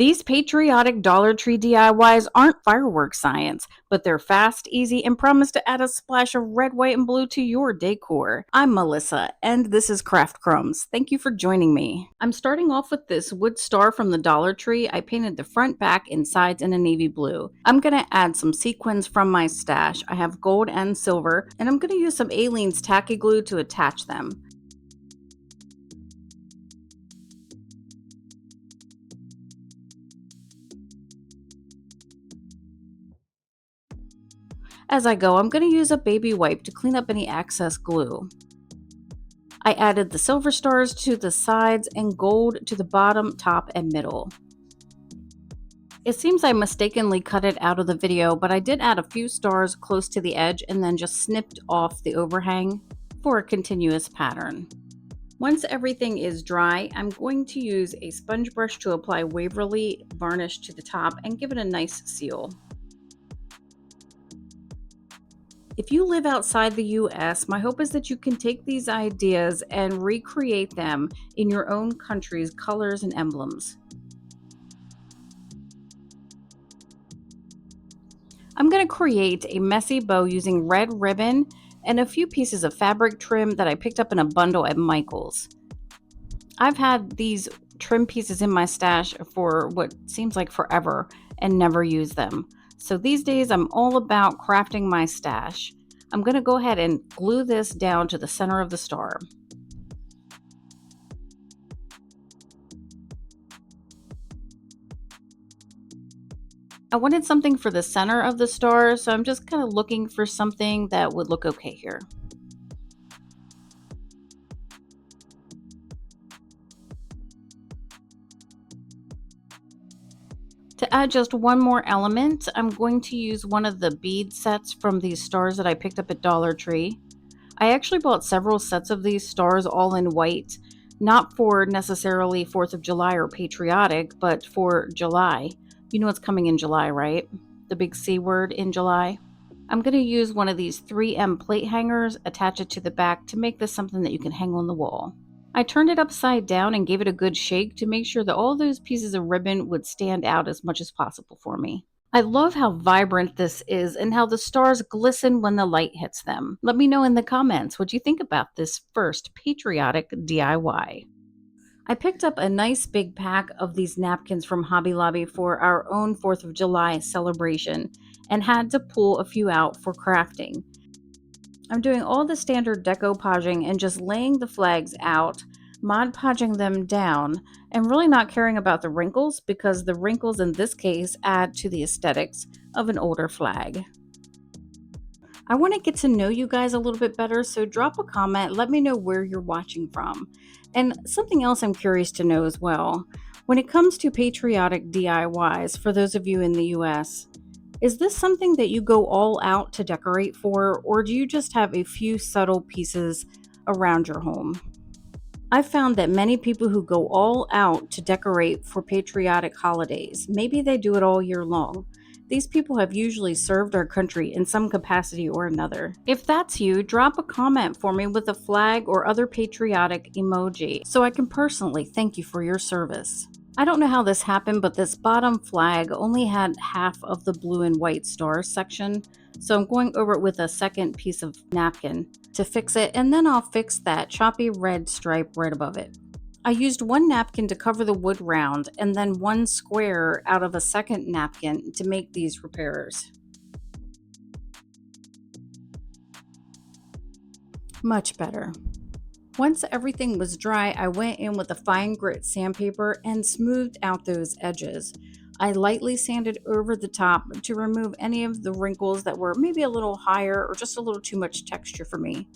These patriotic Dollar Tree DIYs aren't fireworks science, but they're fast, easy, and promise to add a splash of red, white, and blue to your decor. I'm Melissa, and this is CraftCrumbs. Thank you for joining me. I'm starting off with this wood star from the Dollar Tree. I painted the front, back, and sides in a navy blue. I'm going to add some sequins from my stash. I have gold and silver, and I'm going to use some Aleene's tacky glue to attach them. As I go, I'm going to use a baby wipe to clean up any excess glue. I added the silver stars to the sides and gold to the bottom, top, and middle. It seems I mistakenly cut it out of the video, but I did add a few stars close to the edge and then just snipped off the overhang for a continuous pattern. Once everything is dry, I'm going to use a sponge brush to apply Waverly varnish to the top and give it a nice seal. If you live outside the US, my hope is that you can take these ideas and recreate them in your own country's colors and emblems. I'm going to create a messy bow using red ribbon and a few pieces of fabric trim that I picked up in a bundle at Michael's. I've had these trim pieces in my stash for what seems like forever and never used them. So these days I'm all about crafting my stash. I'm going to go ahead and glue this down to the center of the star. I wanted something for the center of the star, so I'm just kind of looking for something that would look okay here. To add just one more element, I'm going to use one of the bead sets from these stars that I picked up at Dollar Tree. I actually bought several sets of these stars all in white, not for necessarily 4th of July or patriotic, but for July. You know what's coming in July, right? The big C word in July. I'm going to use one of these 3M plate hangers, attach it to the back to make this something that you can hang on the wall. I turned it upside down and gave it a good shake to make sure that all those pieces of ribbon would stand out as much as possible for me. I love how vibrant this is and how the stars glisten when the light hits them. Let me know in the comments what you think about this first patriotic DIY. I picked up a nice big pack of these napkins from Hobby Lobby for our own 4th of July celebration and had to pull a few out for crafting. I'm doing all the standard decoupaging and just laying the flags out, Mod Podging them down, and really not caring about the wrinkles because the wrinkles in this case add to the aesthetics of an older flag. I want to get to know you guys a little bit better, so drop a comment, let me know where you're watching from. And something else I'm curious to know as well. When it comes to patriotic DIYs, for those of you in the US, is this something that you go all out to decorate for, or do you just have a few subtle pieces around your home? I've found that many people who go all out to decorate for patriotic holidays, maybe they do it all year long. These people have usually served our country in some capacity or another. If that's you, drop a comment for me with a flag or other patriotic emoji so I can personally thank you for your service. I don't know how this happened, but this bottom flag only had half of the blue and white stars section, so I'm going over it with a second piece of napkin to fix it, and then I'll fix that choppy red stripe right above it. I used one napkin to cover the wood round and then one square out of a second napkin to make these repairs. Much better. Once everything was dry, I went in with a fine grit sandpaper and smoothed out those edges. I lightly sanded over the top to remove any of the wrinkles that were maybe a little higher or just a little too much texture for me.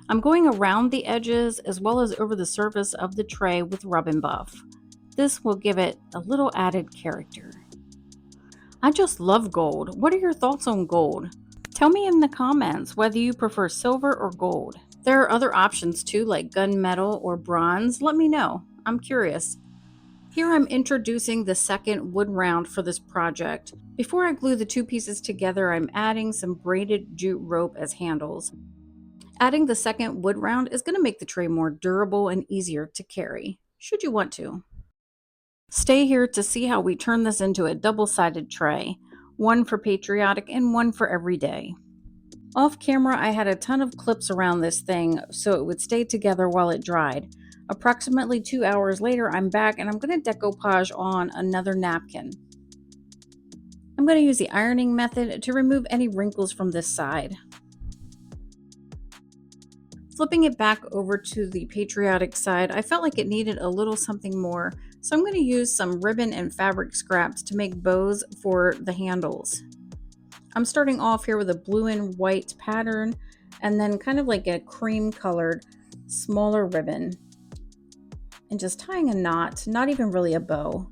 I'm going around the edges as well as over the surface of the tray with Rub and Buff. This will give it a little added character. I just love gold. What are your thoughts on gold? Tell me in the comments whether you prefer silver or gold. There are other options too, like gunmetal or bronze. Let me know. I'm curious. Here I'm introducing the second wood round for this project. Before I glue the two pieces together, I'm adding some braided jute rope as handles. Adding the second wood round is going to make the tray more durable and easier to carry, should you want to. Stay here to see how we turn this into a double-sided tray, one for patriotic and one for everyday. Off camera, I had a ton of clips around this thing so it would stay together while it dried. Approximately 2 hours later, I'm back and I'm going to decoupage on another napkin. I'm going to use the ironing method to remove any wrinkles from this side. Flipping it back over to the patriotic side, I felt like it needed a little something more, so I'm going to use some ribbon and fabric scraps to make bows for the handles. I'm starting off here with a blue and white pattern and then kind of like a cream colored smaller ribbon and just tying a knot, not even really a bow.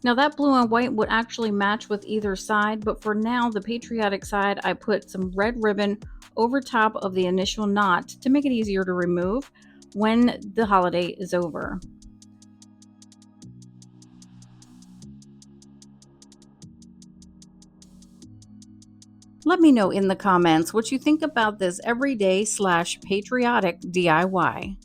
Now that blue and white would actually match with either side, but for now, the patriotic side, I put some red ribbon over top of the initial knot to make it easier to remove when the holiday is over. Let me know in the comments what you think about this everyday/patriotic DIY.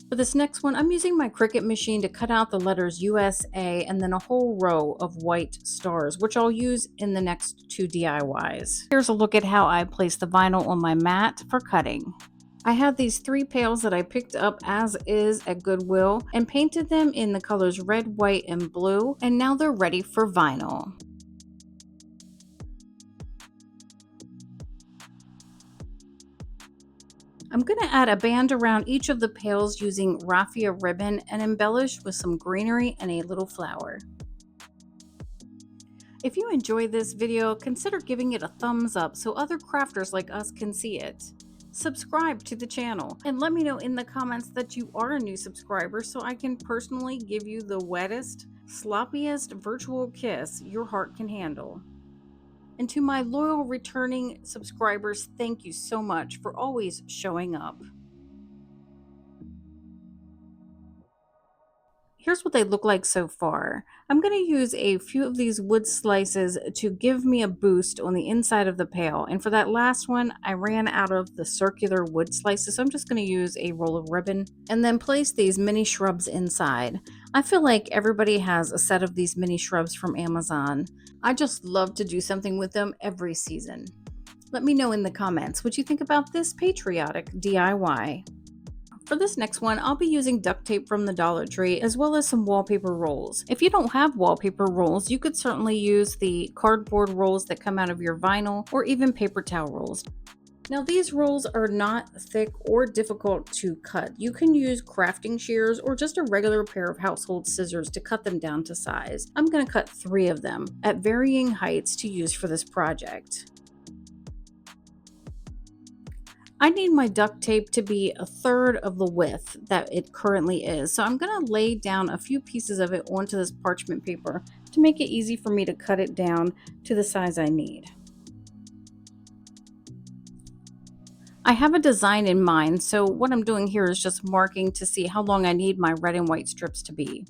For this next one, I'm using my Cricut machine to cut out the letters USA and then a whole row of white stars, which I'll use in the next two DIYs. Here's a look at how I place the vinyl on my mat for cutting. I have these 3 pails that I picked up as is at Goodwill and painted them in the colors red, white, and blue, and now they're ready for vinyl. I'm going to add a band around each of the pails using raffia ribbon and embellish with some greenery and a little flower. If you enjoyed this video, consider giving it a thumbs up so other crafters like us can see it. Subscribe to the channel and let me know in the comments that you are a new subscriber so I can personally give you the wettest, sloppiest virtual kiss your heart can handle. And to my loyal returning subscribers, thank you so much for always showing up. Here's what they look like so far. I'm going to use a few of these wood slices to give me a boost on the inside of the pail. And for that last one, I ran out of the circular wood slices, so I'm just going to use a roll of ribbon and then place these mini shrubs inside. I feel like everybody has a set of these mini shrubs from Amazon. I just love to do something with them every season. Let me know in the comments what you think about this patriotic DIY. For this next one, I'll be using duct tape from the Dollar Tree as well as some wallpaper rolls. If you don't have wallpaper rolls, you could certainly use the cardboard rolls that come out of your vinyl or even paper towel rolls. Now these rolls are not thick or difficult to cut. You can use crafting shears or just a regular pair of household scissors to cut them down to size. I'm going to cut 3 of them at varying heights to use for this project. I need my duct tape to be a third of the width that it currently is. So I'm going to lay down a few pieces of it onto this parchment paper to make it easy for me to cut it down to the size I need. I have a design in mind, so what I'm doing here is just marking to see how long I need my red and white strips to be.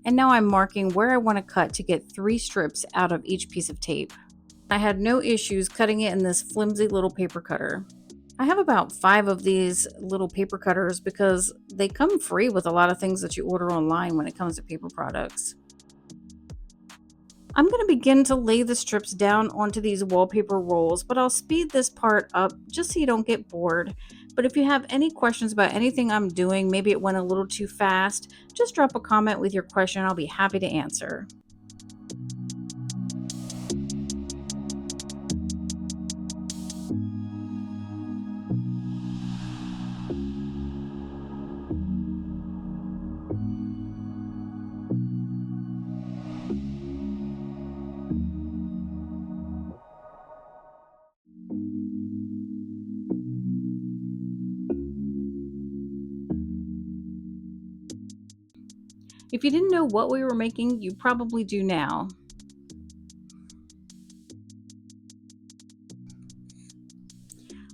And now I'm marking where I want to cut to get 3 strips out of each piece of tape. I had no issues cutting it in this flimsy little paper cutter. I have about 5 of these little paper cutters because they come free with a lot of things that you order online when it comes to paper products. I'm going to begin to lay the strips down onto these wallpaper rolls, but I'll speed this part up just so you don't get bored. But if you have any questions about anything I'm doing, maybe it went a little too fast, just drop a comment with your question. I'll be happy to answer. If you didn't know what we were making, you probably do now.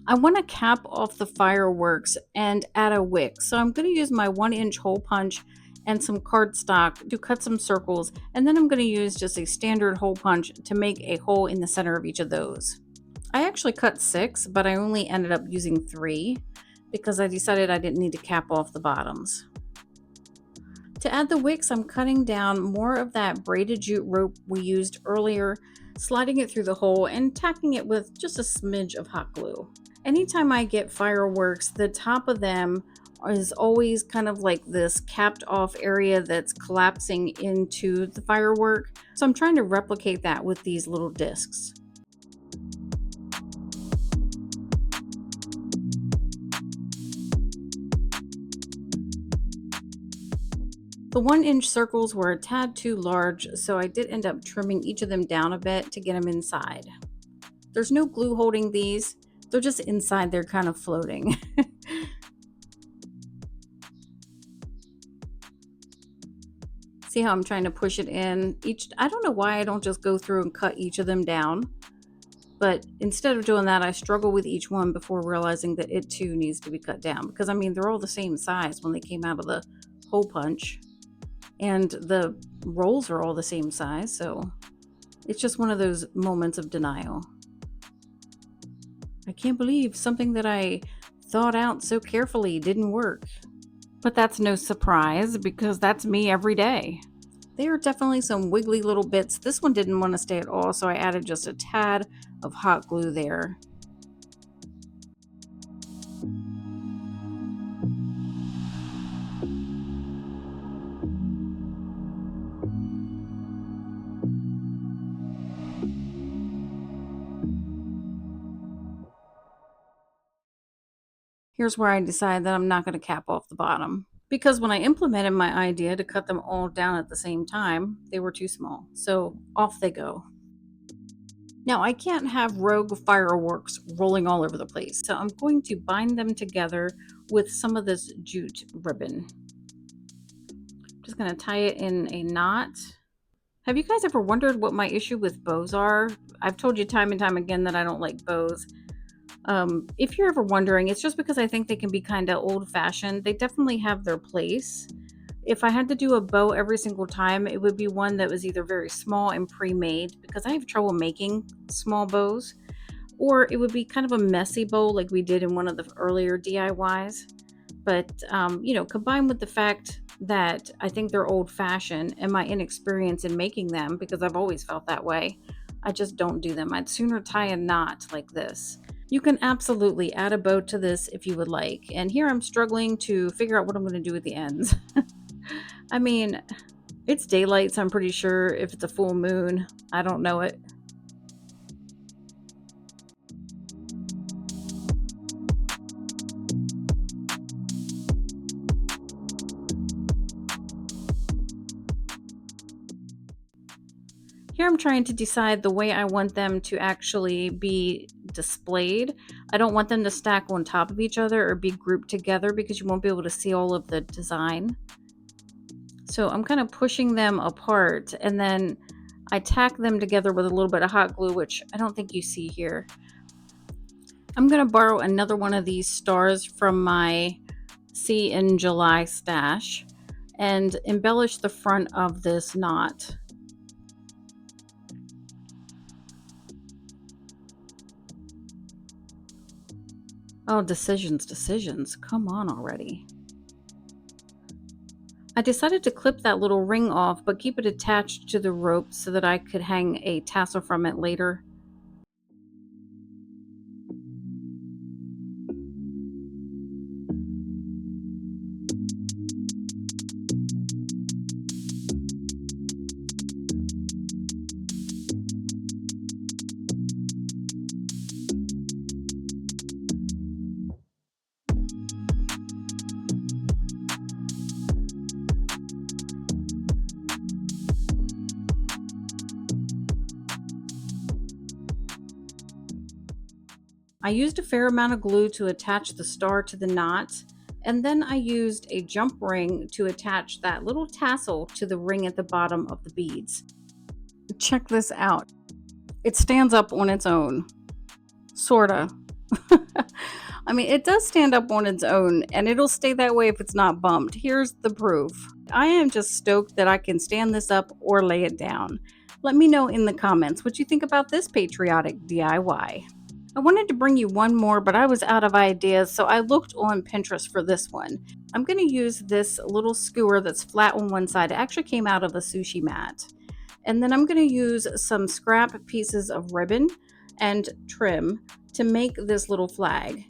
I want to cap off the fireworks and add a wick, so I'm going to use my 1-inch hole punch and some cardstock to cut some circles, and then I'm going to use just a standard hole punch to make a hole in the center of each of those. I actually cut 6, but I only ended up using 3 because I decided I didn't need to cap off the bottoms. To add the wicks, I'm cutting down more of that braided jute rope we used earlier, sliding it through the hole and tacking it with just a smidge of hot glue. Anytime I get fireworks, the top of them is always kind of like this capped off area that's collapsing into the firework. So I'm trying to replicate that with these little discs. The 1-inch circles were a tad too large, so I did end up trimming each of them down a bit to get them inside. There's no glue holding these, they're just inside, they're kind of floating. See how I'm trying to push it in? I don't know why I don't just go through and cut each of them down, but instead of doing that, I struggle with each one before realizing that it too needs to be cut down, because I mean, they're all the same size when they came out of the hole punch, and the rolls are all the same size, so it's just one of those moments of denial. I can't believe something that I thought out so carefully didn't work. But that's no surprise because that's me every day. There are definitely some wiggly little bits. This one didn't want to stay at all, so I added just a tad of hot glue there. Here's where I decide that I'm not going to cap off the bottom, because when I implemented my idea to cut them all down at the same time, they were too small. So off they go. Now I can't have rogue fireworks rolling all over the place, so I'm going to bind them together with some of this jute ribbon. Just going to tie it in a knot. Have you guys ever wondered what my issue with bows are? I've told you time and time again that I don't like bows. If you're ever wondering, it's just because I think they can be kind of old-fashioned. They definitely have their place. If I had to do a bow every single time, it would be one that was either very small and pre-made, because I have trouble making small bows, or it would be kind of a messy bow like we did in one of the earlier DIYs. But, combined with the fact that I think they're old-fashioned and my inexperience in making them, because I've always felt that way, I just don't do them. I'd sooner tie a knot like this. You can absolutely add a bow to this if you would like. And here I'm struggling to figure out what I'm going to do with the ends. I mean, it's daylight, so I'm pretty sure if it's a full moon, I don't know it. Here I'm trying to decide the way I want them to actually be displayed. I don't want them to stack on top of each other or be grouped together, because you won't be able to see all of the design. So I'm kind of pushing them apart, and then I tack them together with a little bit of hot glue, which I don't think you see here. I'm going to borrow another one of these stars from my See in July stash and embellish the front of this knot. Oh, decisions. Come on already. I decided to clip that little ring off, but keep it attached to the rope so that I could hang a tassel from it later. I used a fair amount of glue to attach the star to the knot, and then I used a jump ring to attach that little tassel to the ring at the bottom of the beads. Check this out. It stands up on its own. Sorta. I mean, it does stand up on its own, and it'll stay that way if it's not bumped. Here's the proof. I am just stoked that I can stand this up or lay it down. Let me know in the comments what you think about this patriotic DIY. I wanted to bring you one more, but I was out of ideas, so I looked on Pinterest for this one. I'm going to use this little skewer that's flat on one side. It actually came out of a sushi mat. And then I'm going to use some scrap pieces of ribbon and trim to make this little flag.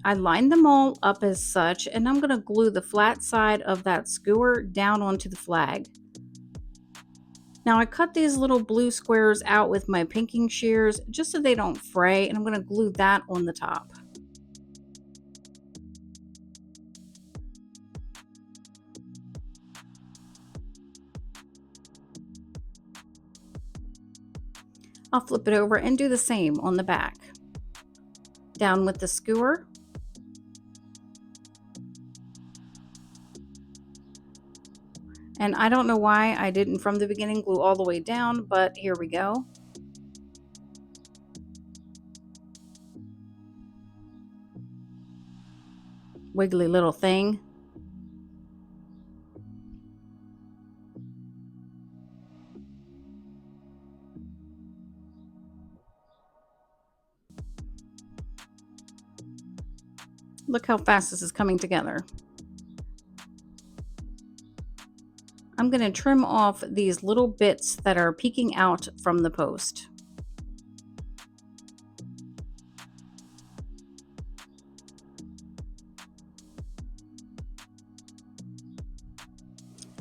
I lined them all up as such, and I'm going to glue the flat side of that skewer down onto the flag. Now I cut these little blue squares out with my pinking shears just so they don't fray, and I'm going to glue that on the top. I'll flip it over and do the same on the back. Down with the skewer. And I don't know why I didn't from the beginning glue all the way down, but here we go. Wiggly little thing. Look how fast this is coming together. I'm going to trim off these little bits that are peeking out from the post.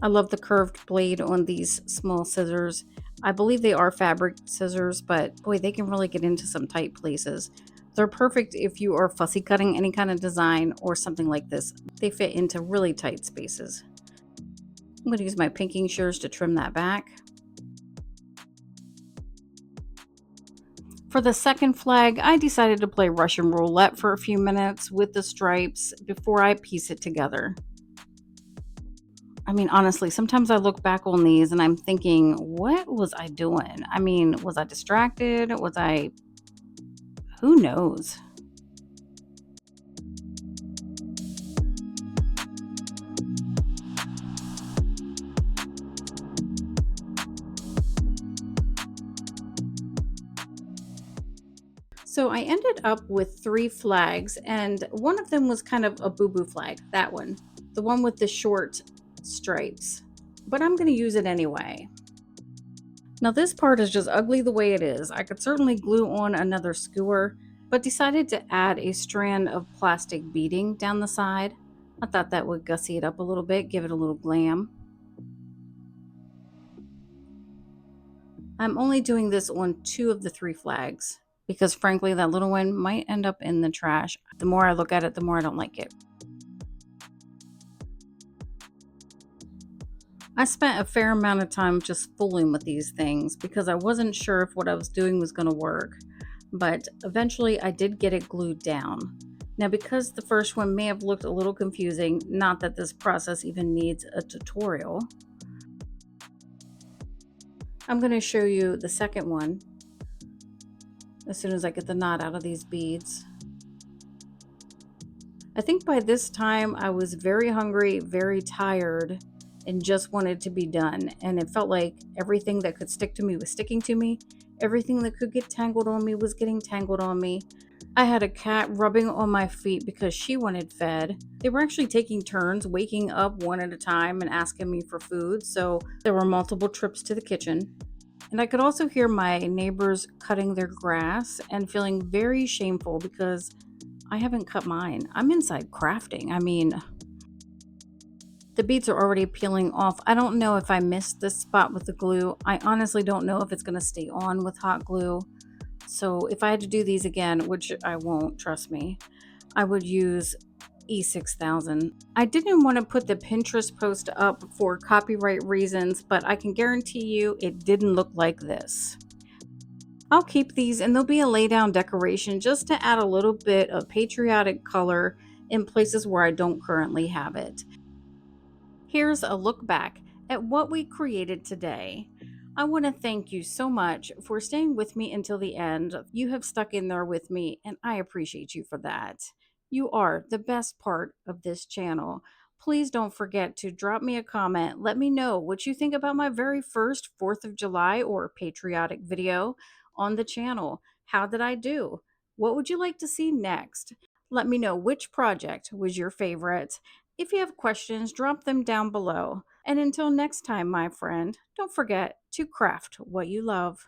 I love the curved blade on these small scissors. I believe they are fabric scissors, but boy, they can really get into some tight places. They're perfect if you are fussy cutting any kind of design or something like this. They fit into really tight spaces. I'm going to use my pinking shears to trim that back. For the second flag, I decided to play Russian roulette for a few minutes with the stripes before I piece it together. I mean, honestly, sometimes I look back on these and I'm thinking, what was I doing? I mean, was I distracted? Who knows? So I ended up with 3 flags, and one of them was kind of a boo-boo flag, that one, the one with the short stripes, but I'm going to use it anyway. Now this part is just ugly the way it is. I could certainly glue on another skewer, but decided to add a strand of plastic beading down the side. I thought that would gussy it up a little bit, give it a little glam. I'm only doing this on 2 of the 3 flags because frankly that little one might end up in the trash. The more I look at it, the more I don't like it. I spent a fair amount of time just fooling with these things because I wasn't sure if what I was doing was going to work, but eventually I did get it glued down. Now, because the first one may have looked a little confusing, not that this process even needs a tutorial, I'm going to show you the second one as soon as I get the knot out of these beads. I think by this time I was very hungry, very tired, and just wanted to be done. And it felt like everything that could stick to me was sticking to me. Everything that could get tangled on me was getting tangled on me. I had a cat rubbing on my feet because she wanted fed. They were actually taking turns waking up one at a time and asking me for food, so there were multiple trips to the kitchen. And I could also hear my neighbors cutting their grass and feeling very shameful because I haven't cut mine. I'm inside crafting. I mean, the beads are already peeling off. I don't know if I missed this spot with the glue. I honestly don't know if it's going to stay on with hot glue. So if I had to do these again, which I won't, trust me, I would use E6000. I didn't want to put the Pinterest post up for copyright reasons, but I can guarantee you it didn't look like this. I'll keep these and they'll be a lay down decoration just to add a little bit of patriotic color in places where I don't currently have it. Here's a look back at what we created today. I want to thank you so much for staying with me until the end. You have stuck in there with me, and I appreciate you for that. You are the best part of this channel. Please don't forget to drop me a comment. Let me know what you think about my very first 4th of July or patriotic video on the channel. How did I do? What would you like to see next? Let me know which project was your favorite. If you have questions, drop them down below. And until next time, my friend, don't forget to craft what you love.